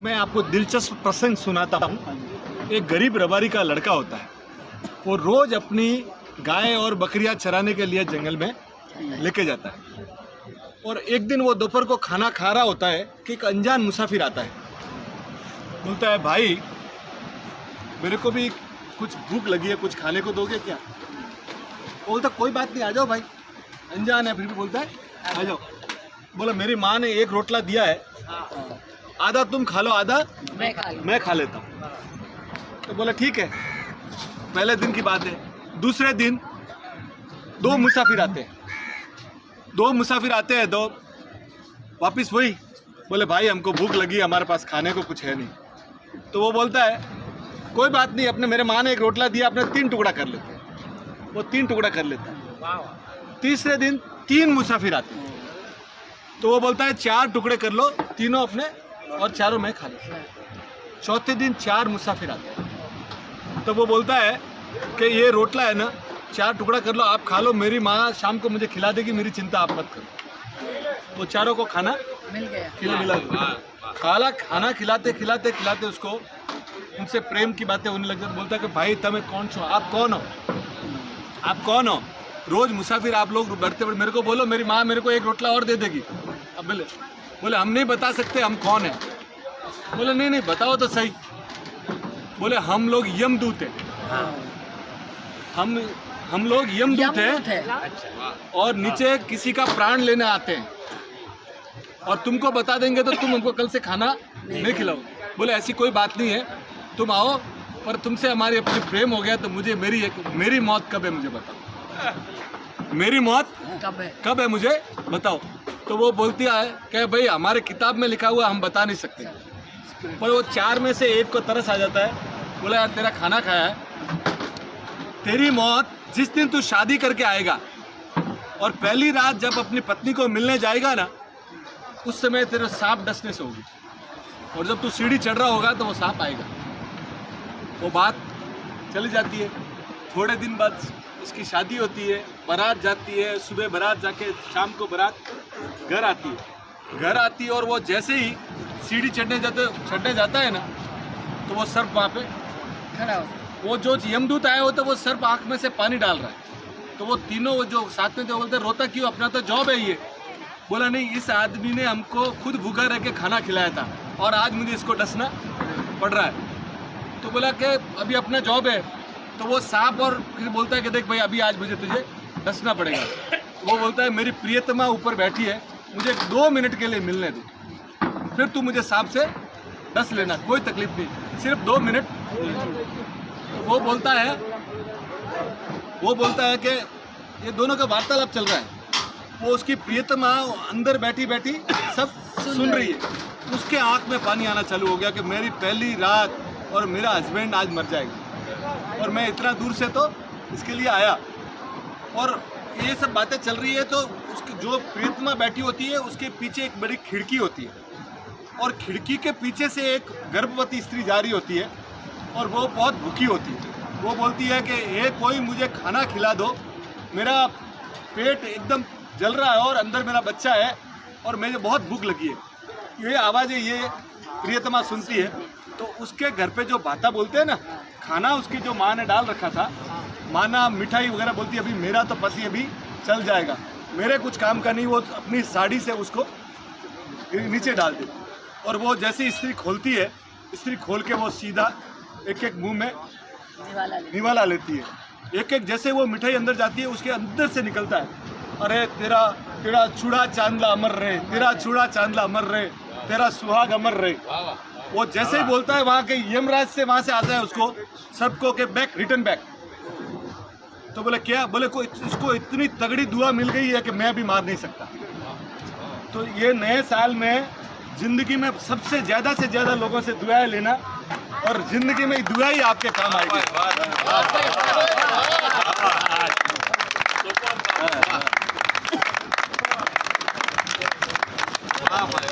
मैं आपको दिलचस्प प्रसंग सुनाता हूँ। एक गरीब रबारी का लड़का होता है। वो रोज अपनी गाय और बकरियां चराने के लिए जंगल में लेके जाता है। और एक दिन वो दोपहर को खाना खा रहा होता है कि एक अनजान मुसाफिर आता है। बोलता है, भाई मेरे को भी कुछ भूख लगी है, कुछ खाने को दोगे क्या? बोलता कोई बात नहीं, आ जाओ भाई। अनजान है फिर भी बोलता है आ जाओ। बोला मेरी माँ ने एक रोटला दिया है, आधा तुम खा लो, आधा मैं खा लेता हूँ। तो बोला ठीक है। पहले दिन की बात है। दूसरे दिन दो मुसाफिर आते हैं। दो वापिस वही बोले भाई हमको भूख लगी, हमारे पास खाने को कुछ है नहीं। तो वो बोलता है कोई बात नहीं, अपने मेरे माँ ने एक रोटला दिया, अपने 3 टुकड़ा कर लेते हैं। वो 3 टुकड़ा कर लेता है। तीसरे दिन 3 मुसाफिर आते हैं। तो वो बोलता है 4 टुकड़े कर लो, तीनों अपने और चारों मैं खा लेता हूँ। चौथे दिन 4 मुसाफिर आते हैं। तो वो बोलता है कि ये रोटला है ना, 4 टुकड़ा कर लो, आप खा लो, मेरी माँ शाम को मुझे खिला देगी, मेरी चिंता आप मत करो। तो चारों को खाना मिल गया। खाना खिलाते उसको उनसे प्रेम की बातें होने लग जाती। बोलता है कि भाई तमें कौन छो, आप कौन हो? रोज मुसाफिर आप लोग बढ़ते मेरे को बोलो, मेरी माँ मेरे को एक रोटला और दे देगी। अब बोले हम नहीं बता सकते हम कौन है। बोले नहीं बताओ तो सही। बोले हम लोग यमदूत हैं। हम लोग यमदूत हैं और नीचे किसी का प्राण लेने आते हैं, और तुमको बता देंगे तो तुम हमको कल से खाना नहीं खिलाओ। बोले ऐसी कोई बात नहीं है, तुम आओ, पर तुमसे हमारी अपनी प्रेम हो गया तो मुझे मेरी मौत कब है मुझे बताओ। मेरी मौत कब है मुझे बताओ। तो वो बोलती है कि भाई हमारे किताब में लिखा हुआ हम बता नहीं सकते। पर वो 4 में से एक को तरस आ जाता है। बोला यार तेरा खाना खाया है, तेरी मौत जिस दिन तू शादी करके आएगा और पहली रात जब अपनी पत्नी को मिलने जाएगा ना, उस समय तेरा सांप डसने से होगी, और जब तू सीढ़ी चढ़ रहा होगा तो वो सांप आएगा। वो बात चली जाती है। थोड़े दिन बाद उसकी शादी होती है, बारात जाती है। सुबह बारात जाके शाम को बारात घर आती है और वो जैसे ही सीढ़ी चढ़ने जाता है ना, तो वो सर्प वहाँ पे खड़ा हो। वो जो यमदूत आया हो तो वो सर्प आँख में से पानी डाल रहा है। तो वो तीनों वो जो साथ में थे बोलते रोता क्यों, अपना तो जॉब है ये। बोला नहीं, इस आदमी ने हमको खुद भूखा रह के खाना खिलाया था और आज मुझे इसको डसना पड़ रहा है। तो बोला कि अभी अपना जॉब है। तो वो सांप और फिर बोलता है कि देख भाई अभी आज मुझे तुझे डसना पड़ेगा। वो बोलता है मेरी प्रियतमा ऊपर बैठी है, मुझे 2 मिनट के लिए मिलने दे, फिर तू मुझे सांप से डस लेना, कोई तकलीफ नहीं, सिर्फ 2 मिनट। तो वो बोलता है कि ये दोनों का वार्तालाप चल रहा है। वो उसकी प्रियतमा अंदर बैठी सब सुन रही है। उसके आँख में पानी आना चालू हो गया कि मेरी पहली रात और मेरा हस्बैंड आज मर जाएगा, और मैं इतना दूर से तो इसके लिए आया। और ये सब बातें चल रही है तो उसकी जो प्रियतमा बैठी होती है उसके पीछे एक बड़ी खिड़की होती है, और खिड़की के पीछे से एक गर्भवती स्त्री जा रही होती है, और वो बहुत भूखी होती है। वो बोलती है कि ये कोई मुझे खाना खिला दो, मेरा पेट एकदम जल रहा है और अंदर मेरा बच्चा है और मुझे बहुत भूख लगी है। ये आवाज़ें ये प्रियतमा सुनती है। तो उसके घर पे जो भाता बोलते हैं ना, खाना उसकी जो माँ ने डाल रखा था, माँ ना मिठाई वगैरह बोलती है, अभी मेरा तो पति अभी चल जाएगा, मेरे कुछ काम का नहीं। वो अपनी साड़ी से उसको नीचे डाल देती, और वो जैसे स्त्री खोलती है, स्त्री खोल के वो सीधा एक मुंह में निवाला लेती है। एक जैसे वो मिठाई अंदर जाती है, उसके अंदर से निकलता है, अरे तेरा चूड़ा चांदला अमर रहे, तेरा चूड़ा चांदला अमर रहे, तेरा सुहाग अमर रहे। वो जैसे ही बोलता है वहाँ के यमराज से वहाँ से आता है उसको सबको के रिटर्न बैक। तो बोले क्या? बोले इसको इतनी तगड़ी दुआ मिल गई है कि मैं भी मार नहीं सकता। तो ये नए साल में जिंदगी में सबसे ज़्यादा से ज़्यादा लोगों से दुआएं लेना, और जिंदगी में दुआ ही आपके काम आएगी।